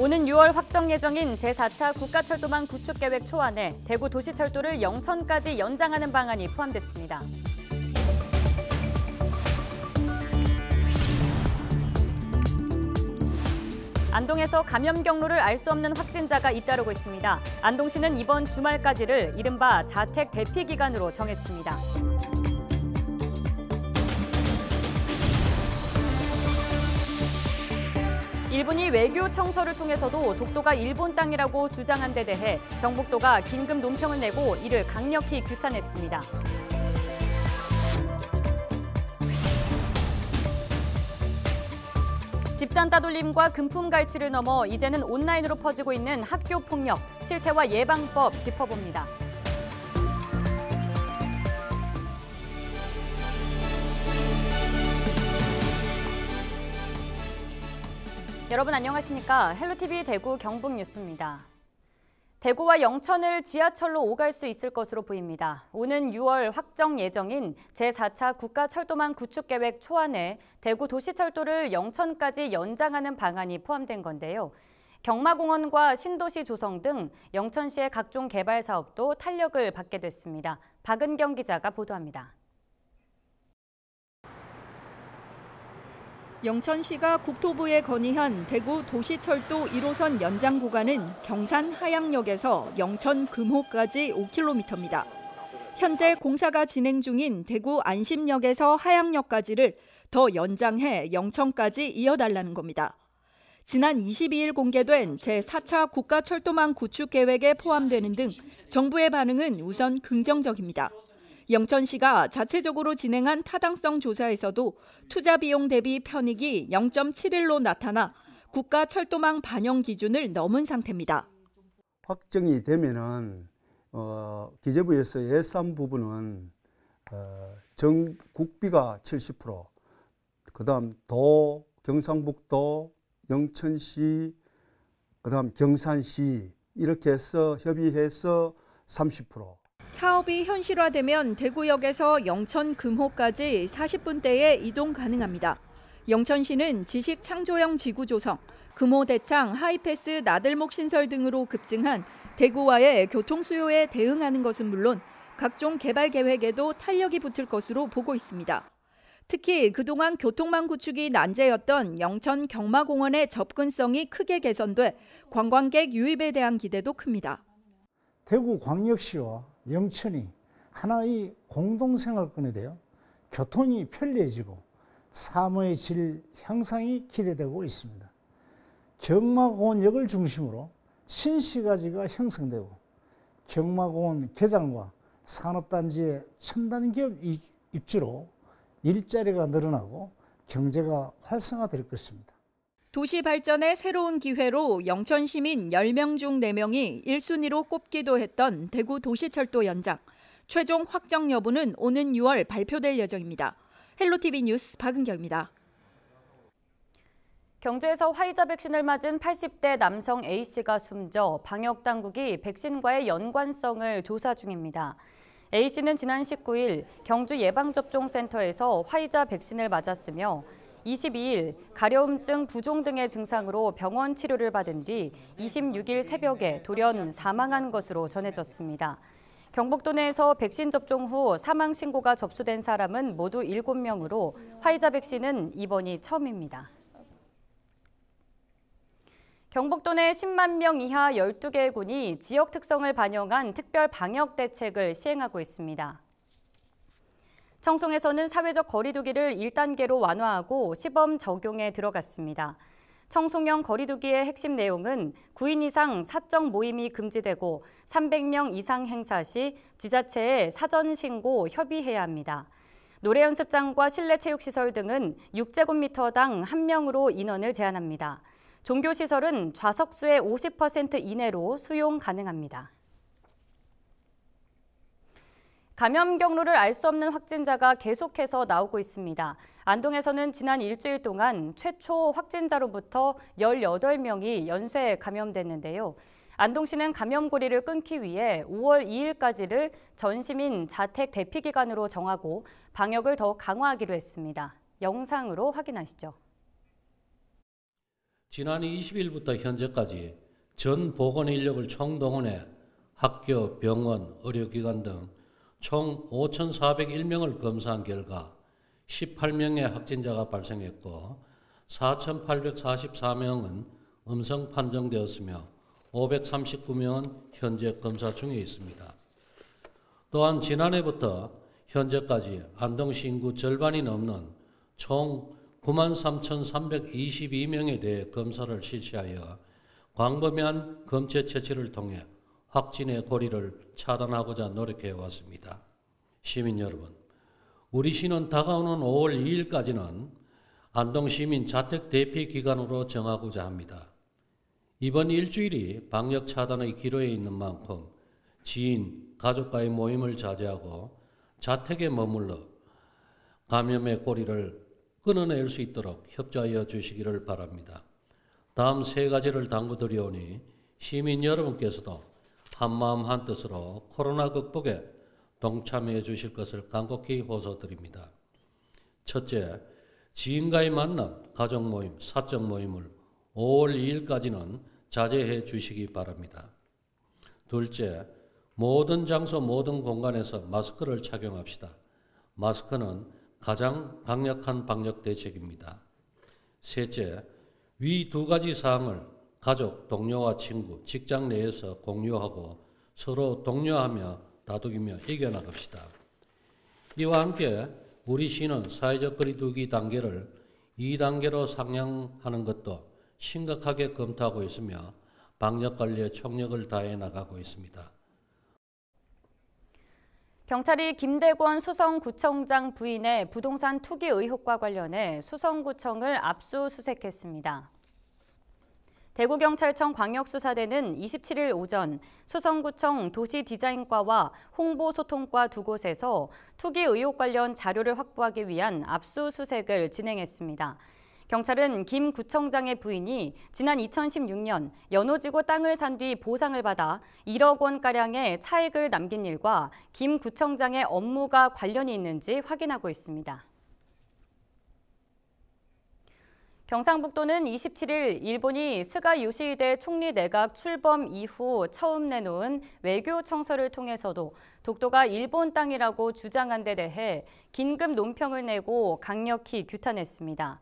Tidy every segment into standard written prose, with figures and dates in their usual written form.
오는 6월 확정 예정인 제4차 국가철도망 구축계획 초안에 대구 도시철도를 영천까지 연장하는 방안이 포함됐습니다. 안동에서 감염 경로를 알 수 없는 확진자가 잇따르고 있습니다. 안동시는 이번 주말까지를 이른바 자택 대피 기간으로 정했습니다. 일본이 외교 청서를 통해서도 독도가 일본 땅이라고 주장한 데 대해 경북도가 긴급 논평을 내고 이를 강력히 규탄했습니다. 집단 따돌림과 금품 갈취를 넘어 이제는 온라인으로 퍼지고 있는 학교 폭력, 실태와 예방법 짚어봅니다. 여러분 안녕하십니까? 헬로티비 대구 경북 뉴스입니다. 대구와 영천을 지하철로 오갈 수 있을 것으로 보입니다. 오는 6월 확정 예정인 제4차 국가철도망 구축계획 초안에 대구 도시철도를 영천까지 연장하는 방안이 포함된 건데요. 경마공원과 신도시 조성 등 영천시의 각종 개발 사업도 탄력을 받게 됐습니다. 박은경 기자가 보도합니다. 영천시가 국토부에 건의한 대구 도시철도 1호선 연장 구간은 경산 하양역에서 영천 금호까지 5km입니다. 현재 공사가 진행 중인 대구 안심역에서 하양역까지를 더 연장해 영천까지 이어달라는 겁니다. 지난 22일 공개된 제4차 국가철도망 구축 계획에 포함되는 등 정부의 반응은 우선 긍정적입니다. 영천시가 자체적으로 진행한 타당성 조사에서도 투자 비용 대비 편익이 0.71로 나타나 국가 철도망 반영 기준을 넘은 상태입니다. 확정이 되면은 기재부에서 예산 부분은 국비가 70%, 그다음 도, 경상북도, 영천시, 그다음 경산시 이렇게 해서 협의해서 30%. 사업이 현실화되면 대구역에서 영천 금호까지 40분대에 이동 가능합니다. 영천시는 지식창조형 지구 조성, 금호 대창, 하이패스 나들목 신설 등으로 급증한 대구와의 교통 수요에 대응하는 것은 물론 각종 개발 계획에도 탄력이 붙을 것으로 보고 있습니다. 특히 그동안 교통망 구축이 난제였던 영천 경마공원의 접근성이 크게 개선돼 관광객 유입에 대한 기대도 큽니다. 대구광역시와 영천이 하나의 공동생활권이 되어 교통이 편리해지고 삶의 질 향상이 기대되고 있습니다. 경마공원역을 중심으로 신시가지가 형성되고 경마공원 개장과 산업단지의 첨단기업 입주로 일자리가 늘어나고 경제가 활성화될 것입니다. 도시 발전의 새로운 기회로 영천 시민 10명 중 4명이 1순위로 꼽기도 했던 대구 도시철도 연장. 최종 확정 여부는 오는 6월 발표될 예정입니다. 헬로티비 뉴스 박은경입니다. 경주에서 화이자 백신을 맞은 80대 남성 A씨가 숨져 방역당국이 백신과의 연관성을 조사 중입니다. A씨는 지난 19일 경주 예방접종센터에서 화이자 백신을 맞았으며 22일 가려움증, 부종 등의 증상으로 병원 치료를 받은 뒤 26일 새벽에 돌연 사망한 것으로 전해졌습니다. 경북도 내에서 백신 접종 후 사망 신고가 접수된 사람은 모두 7명으로 화이자 백신은 이번이 처음입니다. 경북도 내 10만 명 이하 12개 군이 지역 특성을 반영한 특별 방역 대책을 시행하고 있습니다. 청송에서는 사회적 거리 두기를 1단계로 완화하고 시범 적용에 들어갔습니다. 청송형 거리 두기의 핵심 내용은 9인 이상 사적 모임이 금지되고 300명 이상 행사 시 지자체에 사전 신고 협의해야 합니다. 노래 연습장과 실내 체육시설 등은 6제곱미터당 1명으로 인원을 제한합니다. 종교시설은 좌석수의 50% 이내로 수용 가능합니다. 감염 경로를 알 수 없는 확진자가 계속해서 나오고 있습니다. 안동에서는 지난 일주일 동안 최초 확진자로부터 18명이 연쇄 감염됐는데요. 안동시는 감염고리를 끊기 위해 5월 2일까지를 전 시민 자택 대피 기간으로 정하고 방역을 더욱 강화하기로 했습니다. 영상으로 확인하시죠. 지난 20일부터 현재까지 전 보건 인력을 총동원해 학교, 병원, 의료기관 등 총 5,401명을 검사한 결과 18명의 확진자가 발생했고 4,844명은 음성 판정되었으며 539명은 현재 검사 중에 있습니다. 또한 지난해부터 현재까지 안동시 인구 절반이 넘는 총 93,322명에 대해 검사를 실시하여 광범위한 검체 채취를 통해 확진의 고리를 차단하고자 노력해 왔습니다. 시민 여러분, 우리 시는 다가오는 5월 2일까지는 안동시민 자택 대피 기간으로 정하고자 합니다. 이번 일주일이 방역 차단의 기로에 있는 만큼 지인, 가족과의 모임을 자제하고 자택에 머물러 감염의 고리를 끊어낼 수 있도록 협조하여 주시기를 바랍니다. 다음 세 가지를 당부드리오니 시민 여러분께서도 한마음 한뜻으로 코로나 극복에 동참해 주실 것을 간곡히 호소드립니다. 첫째, 지인과의 만남, 가족 모임, 사적 모임을 5월 2일까지는 자제해 주시기 바랍니다. 둘째, 모든 장소, 모든 공간에서 마스크를 착용합시다. 마스크는 가장 강력한 방역 대책입니다. 셋째, 위 두 가지 사항을 가족, 동료와 친구, 직장 내에서 공유하고 서로 독려하며 다독이며 이겨나갑시다. 이와 함께 우리 시는 사회적 거리두기 단계를 2단계로 상향하는 것도 심각하게 검토하고 있으며 방역관리에 총력을 다해 나가고 있습니다. 경찰이 김대권 수성구청장 부인의 부동산 투기 의혹과 관련해 수성구청을 압수수색했습니다. 대구경찰청 광역수사대는 27일 오전 수성구청 도시디자인과와 홍보소통과 두 곳에서 투기 의혹 관련 자료를 확보하기 위한 압수수색을 진행했습니다. 경찰은 김 구청장의 부인이 지난 2016년 연호지구 땅을 산 뒤 보상을 받아 1억 원가량의 차익을 남긴 일과 김 구청장의 업무가 관련이 있는지 확인하고 있습니다. 경상북도는 27일 일본이 스가 요시히데 총리 내각 출범 이후 처음 내놓은 외교 청서를 통해서도 독도가 일본 땅이라고 주장한 데 대해 긴급 논평을 내고 강력히 규탄했습니다.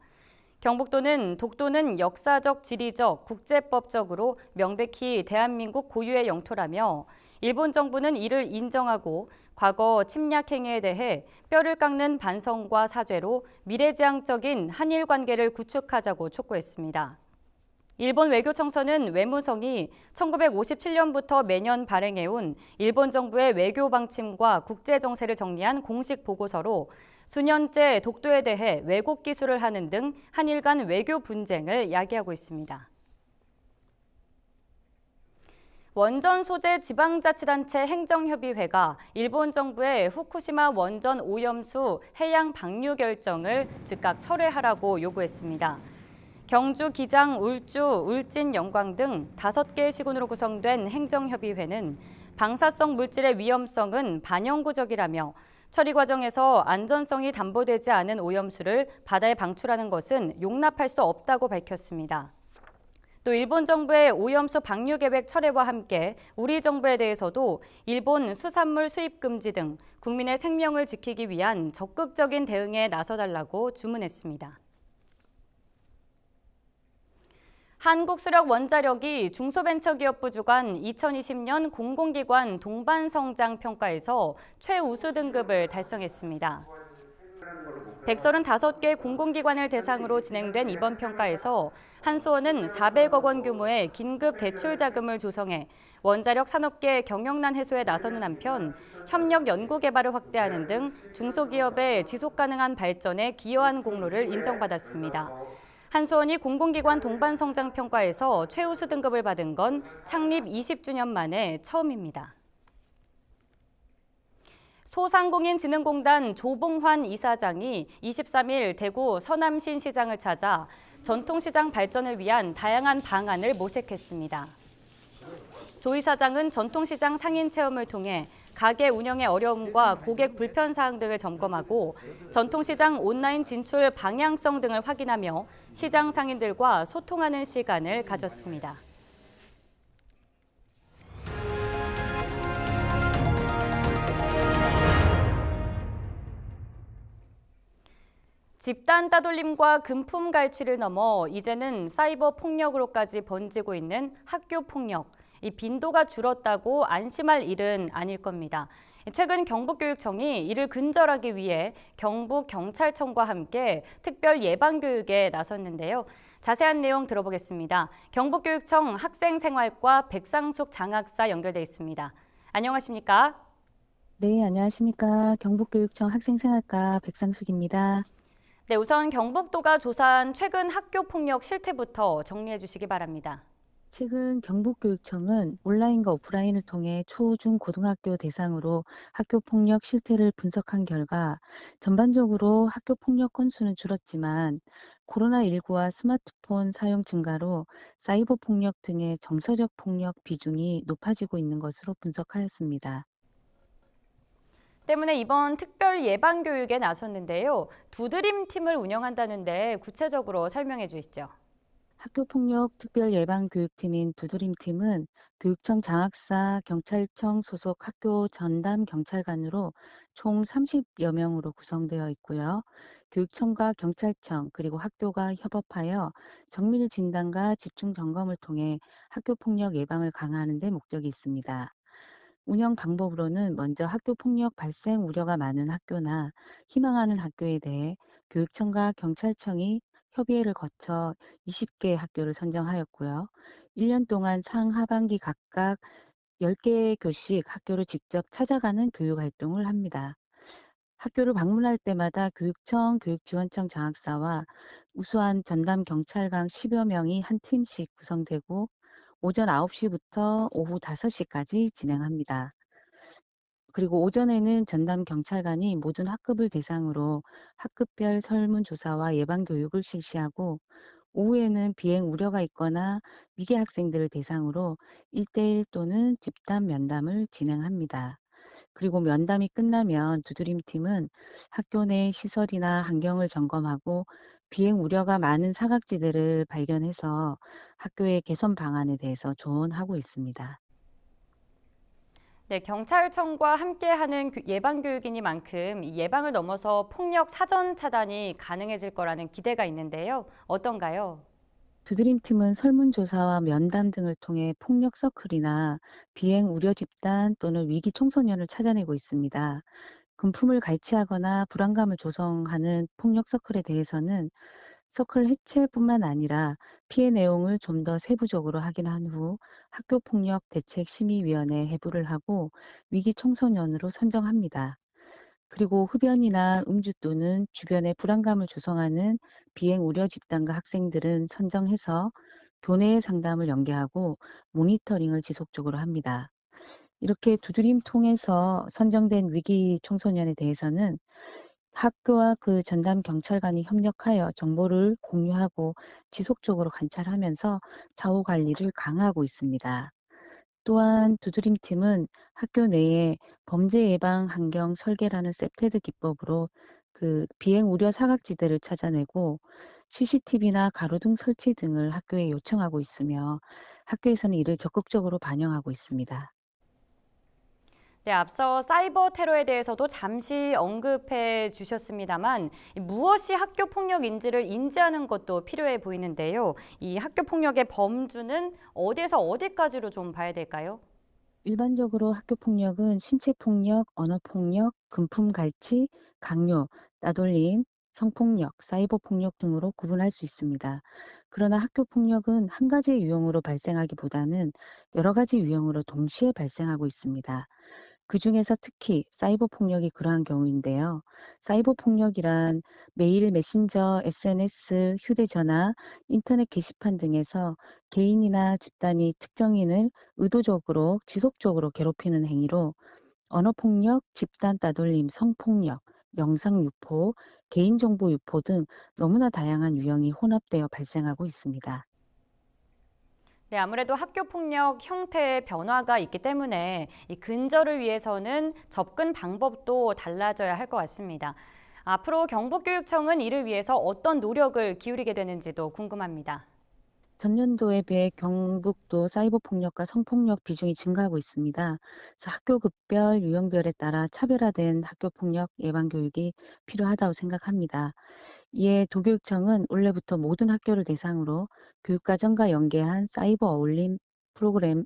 경북도는 독도는 역사적, 지리적, 국제법적으로 명백히 대한민국 고유의 영토라며 일본 정부는 이를 인정하고 과거 침략 행위에 대해 뼈를 깎는 반성과 사죄로 미래지향적인 한일 관계를 구축하자고 촉구했습니다. 일본 외교청서는 외무성이 1957년부터 매년 발행해온 일본 정부의 외교 방침과 국제 정세를 정리한 공식 보고서로 수년째 독도에 대해 왜곡 기술을 하는 등 한일 간 외교 분쟁을 야기하고 있습니다. 원전 소재 지방자치단체 행정협의회가 일본 정부의 후쿠시마 원전 오염수 해양 방류 결정을 즉각 철회하라고 요구했습니다. 경주, 기장, 울주, 울진, 영광 등 5개 시군으로 구성된 행정협의회는 방사성 물질의 위험성은 반영구적이라며 처리 과정에서 안전성이 담보되지 않은 오염수를 바다에 방출하는 것은 용납할 수 없다고 밝혔습니다. 또 일본 정부의 오염수 방류 계획 철회와 함께 우리 정부에 대해서도 일본 수산물 수입 금지 등 국민의 생명을 지키기 위한 적극적인 대응에 나서달라고 주문했습니다. 한국수력원자력이 중소벤처기업부 주관 2020년 공공기관 동반성장평가에서 최우수 등급을 달성했습니다. 135개 공공기관을 대상으로 진행된 이번 평가에서 한수원은 400억 원 규모의 긴급 대출 자금을 조성해 원자력 산업계 경영난 해소에 나서는 한편 협력 연구 개발을 확대하는 등 중소기업의 지속가능한 발전에 기여한 공로를 인정받았습니다. 한수원이 공공기관 동반성장평가에서 최우수 등급을 받은 건 창립 20주년 만에 처음입니다. 소상공인진흥공단 조봉환 이사장이 23일 대구 서남신 시장을 찾아 전통시장 발전을 위한 다양한 방안을 모색했습니다. 조 이사장은 전통시장 상인 체험을 통해 가게 운영의 어려움과 고객 불편 사항 등을 점검하고 전통시장 온라인 진출 방향성 등을 확인하며 시장 상인들과 소통하는 시간을 가졌습니다. 집단 따돌림과 금품 갈취를 넘어 이제는 사이버 폭력으로까지 번지고 있는 학교 폭력. 이 빈도가 줄었다고 안심할 일은 아닐 겁니다. 최근 경북교육청이 이를 근절하기 위해 경북경찰청과 함께 특별 예방교육에 나섰는데요. 자세한 내용 들어보겠습니다. 경북교육청 학생생활과 백상숙 장학사 연결돼 있습니다. 안녕하십니까? 네, 안녕하십니까. 경북교육청 학생생활과 백상숙입니다. 네, 우선 경북도가 조사한 최근 학교 폭력 실태부터 정리해 주시기 바랍니다. 최근 경북교육청은 온라인과 오프라인을 통해 초, 중, 고등학교 대상으로 학교 폭력 실태를 분석한 결과 전반적으로 학교 폭력 건수는 줄었지만 코로나19와 스마트폰 사용 증가로 사이버 폭력 등의 정서적 폭력 비중이 높아지고 있는 것으로 분석하였습니다. 때문에 이번 특별 예방 교육에 나섰는데요. 두드림 팀을 운영한다는데 구체적으로 설명해 주시죠. 학교폭력 특별예방교육팀인 두드림팀은 교육청 장학사, 경찰청 소속 학교 전담 경찰관으로 총 30여 명으로 구성되어 있고요. 교육청과 경찰청 그리고 학교가 협업하여 정밀 진단과 집중 점검을 통해 학교폭력 예방을 강화하는 데 목적이 있습니다. 운영 방법으로는 먼저 학교폭력 발생 우려가 많은 학교나 희망하는 학교에 대해 교육청과 경찰청이 협의회를 거쳐 20개 학교를 선정하였고요. 1년 동안 상하반기 각각 10개의 교씩 학교를 직접 찾아가는 교육 활동을 합니다. 학교를 방문할 때마다 교육청, 교육지원청 장학사와 우수한 전담 경찰관 10여 명이 한 팀씩 구성되고 오전 9시부터 오후 5시까지 진행합니다. 그리고 오전에는 전담 경찰관이 모든 학급을 대상으로 학급별 설문조사와 예방교육을 실시하고 오후에는 비행 우려가 있거나 미개 학생들을 대상으로 1대1 또는 집단 면담을 진행합니다. 그리고 면담이 끝나면 두드림팀은 학교 내 시설이나 환경을 점검하고 비행 우려가 많은 사각지대를 발견해서 학교의 개선 방안에 대해서 조언하고 있습니다. 네, 경찰청과 함께하는 예방교육이니만큼 이 예방을 넘어서 폭력 사전 차단이 가능해질 거라는 기대가 있는데요. 어떤가요? 두드림팀은 설문조사와 면담 등을 통해 폭력 서클이나 비행 우려 집단 또는 위기 청소년을 찾아내고 있습니다. 금품을 갈취하거나 불안감을 조성하는 폭력 서클에 대해서는 서클 해체뿐만 아니라 피해 내용을 좀 더 세부적으로 확인한 후 학교폭력대책심의위원회에 해부를 하고 위기 청소년으로 선정합니다. 그리고 흡연이나 음주 또는 주변에 불안감을 조성하는 비행 우려 집단과 학생들은 선정해서 교내 상담을 연계하고 모니터링을 지속적으로 합니다. 이렇게 두드림 통해서 선정된 위기 청소년에 대해서는 학교와 그 전담 경찰관이 협력하여 정보를 공유하고 지속적으로 관찰하면서 사후 관리를 강화하고 있습니다. 또한 두드림팀은 학교 내에 범죄 예방 환경 설계라는 셉테드 기법으로 그 비행 우려 사각지대를 찾아내고 CCTV나 가로등 설치 등을 학교에 요청하고 있으며 학교에서는 이를 적극적으로 반영하고 있습니다. 네, 앞서 사이버 테러에 대해서도 잠시 언급해 주셨습니다만 무엇이 학교 폭력인지를 인지하는 것도 필요해 보이는데요. 이 학교 폭력의 범주는 어디에서 어디까지로 좀 봐야 될까요? 일반적으로 학교 폭력은 신체 폭력, 언어 폭력, 금품 갈취, 강요, 따돌림, 성폭력, 사이버 폭력 등으로 구분할 수 있습니다. 그러나 학교 폭력은 한 가지 유형으로 발생하기보다는 여러 가지 유형으로 동시에 발생하고 있습니다. 그중에서 특히 사이버 폭력이 그러한 경우인데요. 사이버 폭력이란 메일, 메신저, SNS, 휴대전화, 인터넷 게시판 등에서 개인이나 집단이 특정인을 의도적으로 지속적으로 괴롭히는 행위로 언어폭력, 집단 따돌림, 성폭력, 영상 유포, 개인정보 유포 등 너무나 다양한 유형이 혼합되어 발생하고 있습니다. 네, 아무래도 학교 폭력 형태의 변화가 있기 때문에 이 근절을 위해서는 접근 방법도 달라져야 할 것 같습니다. 앞으로 경북교육청은 이를 위해서 어떤 노력을 기울이게 되는지도 궁금합니다. 전년도에 비해 경북도 사이버 폭력과 성폭력 비중이 증가하고 있습니다. 그래서 학교급별, 유형별에 따라 차별화된 학교 폭력 예방 교육이 필요하다고 생각합니다. 이에 도교육청은 올해부터 모든 학교를 대상으로 교육과정과 연계한 사이버 어울림 프로그램을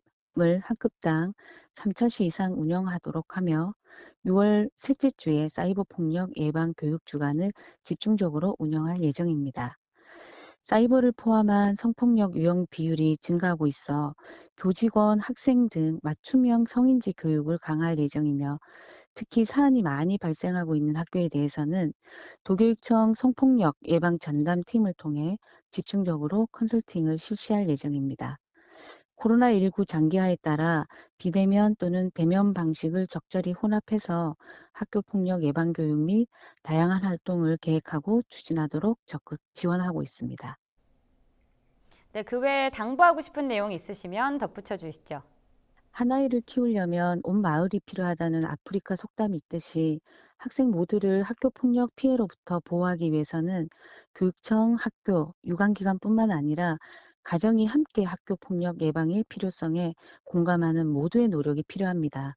학급당 3차시 이상 운영하도록 하며 6월 셋째 주에 사이버 폭력 예방 교육 주간을 집중적으로 운영할 예정입니다. 사이버를 포함한 성폭력 유형 비율이 증가하고 있어 교직원, 학생 등 맞춤형 성인지 교육을 강화할 예정이며 특히 사안이 많이 발생하고 있는 학교에 대해서는 도교육청 성폭력 예방 전담팀을 통해 집중적으로 컨설팅을 실시할 예정입니다. 코로나19 장기화에 따라 비대면 또는 대면 방식을 적절히 혼합해서 학교 폭력 예방 교육 및 다양한 활동을 계획하고 추진하도록 적극 지원하고 있습니다. 네, 그 외에 당부하고 싶은 내용 있으시면 덧붙여 주시죠. 한 아이를 키우려면 온 마을이 필요하다는 아프리카 속담이 있듯이 학생 모두를 학교 폭력 피해로부터 보호하기 위해서는 교육청, 학교, 유관기관뿐만 아니라 가정이 함께 학교 폭력 예방의 필요성에 공감하는 모두의 노력이 필요합니다.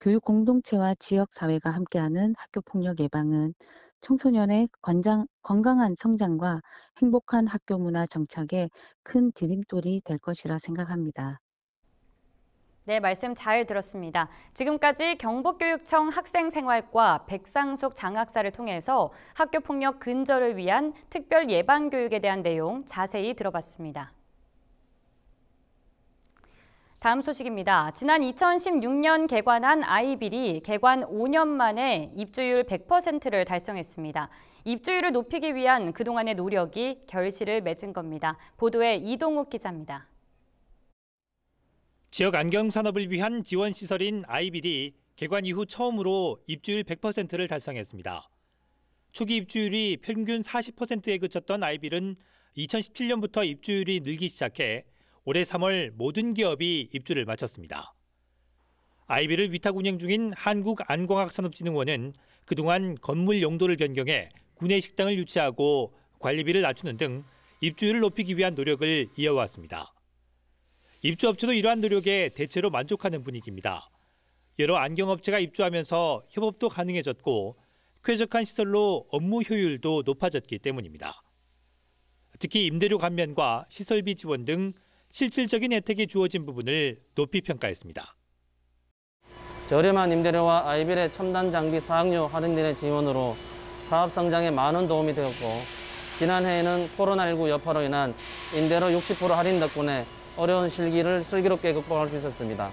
교육 공동체와 지역 사회가 함께하는 학교 폭력 예방은 청소년의 건강한 성장과 행복한 학교 문화 정착에 큰 디딤돌이 될 것이라 생각합니다. 네, 말씀 잘 들었습니다. 지금까지 경북교육청 학생생활과 백상숙 장학사를 통해서 학교폭력 근절을 위한 특별 예방교육에 대한 내용 자세히 들어봤습니다. 다음 소식입니다. 지난 2016년 개관한 아이빌이 개관 5년 만에 입주율 100%를 달성했습니다. 입주율을 높이기 위한 그동안의 노력이 결실을 맺은 겁니다. 보도에 이동욱 기자입니다. 지역 안경산업을 위한 지원시설인 아이빌이 개관 이후 처음으로 입주율 100%를 달성했습니다. 초기 입주율이 평균 40%에 그쳤던 아이빌은 2017년부터 입주율이 늘기 시작해 올해 3월 모든 기업이 입주를 마쳤습니다. 아이빌을 위탁 운영 중인 한국안광학산업진흥원은 그동안 건물 용도를 변경해 구내 식당을 유치하고 관리비를 낮추는 등 입주율을 높이기 위한 노력을 이어왔습니다. 입주업체도 이러한 노력에 대체로 만족하는 분위기입니다. 여러 안경업체가 입주하면서 협업도 가능해졌고 쾌적한 시설로 업무 효율도 높아졌기 때문입니다. 특히 임대료 감면과 시설비 지원 등 실질적인 혜택이 주어진 부분을 높이 평가했습니다. 저렴한 임대료와 아이빌의 첨단 장비 사학료 할인 등의 지원으로 사업 성장에 많은 도움이 되었고 지난해에는 코로나19 여파로 인한 임대료 60% 할인 덕분에 어려운 시기를 슬기롭게 극복할 수 있었습니다.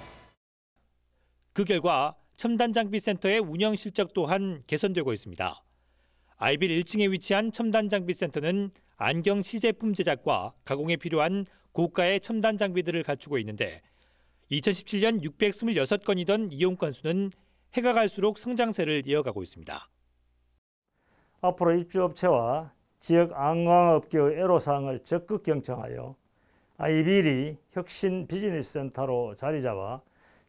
그 결과 첨단 장비 센터의 운영 실적 또한 개선되고 있습니다. 아이빌 1층에 위치한 첨단 장비 센터는 안경 시제품 제작과 가공에 필요한 고가의 첨단 장비들을 갖추고 있는데 2017년 626건이던 이용 건수는 해가 갈수록 성장세를 이어가고 있습니다. 앞으로 입주업체와 지역 안광업계의 애로사항을 적극 경청하여 아이빌이 혁신 비즈니스 센터로 자리 잡아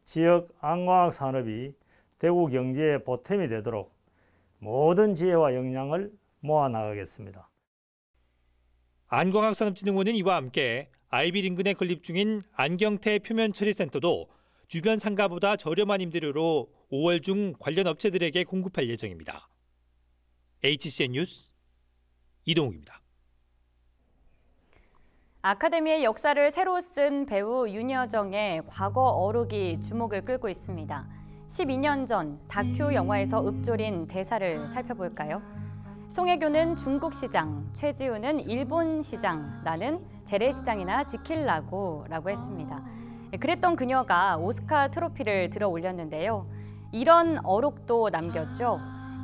지역 안광학 산업이 대구 경제의 보탬이 되도록 모든 지혜와 역량을 모아나가겠습니다. 안광학산업진흥원은 이와 함께 아이빌 인근에 건립 중인 안경테 표면 처리 센터도 주변 상가보다 저렴한 임대료로 5월 중 관련 업체들에게 공급할 예정입니다. HCN 뉴스 이동욱입니다. 아카데미의 역사를 새로 쓴 배우 윤여정의 과거 어록이 주목을 끌고 있습니다. 12년 전 다큐 영화에서 읊조린 대사를 살펴볼까요? 송혜교는 중국 시장, 최지우는 일본 시장, 나는 재래시장이나 지킬라고 라고 했습니다. 그랬던 그녀가 오스카 트로피를 들어 올렸는데요. 이런 어록도 남겼죠.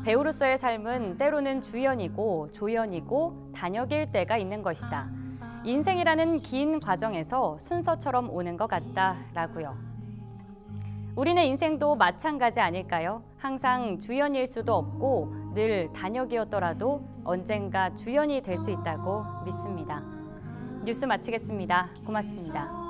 배우로서의 삶은 때로는 주연이고 조연이고 단역일 때가 있는 것이다. 인생이라는 긴 과정에서 순서처럼 오는 것 같다라고요. 우리네 인생도 마찬가지 아닐까요? 항상 주연일 수도 없고 늘 단역이었더라도 언젠가 주연이 될 수 있다고 믿습니다. 뉴스 마치겠습니다. 고맙습니다.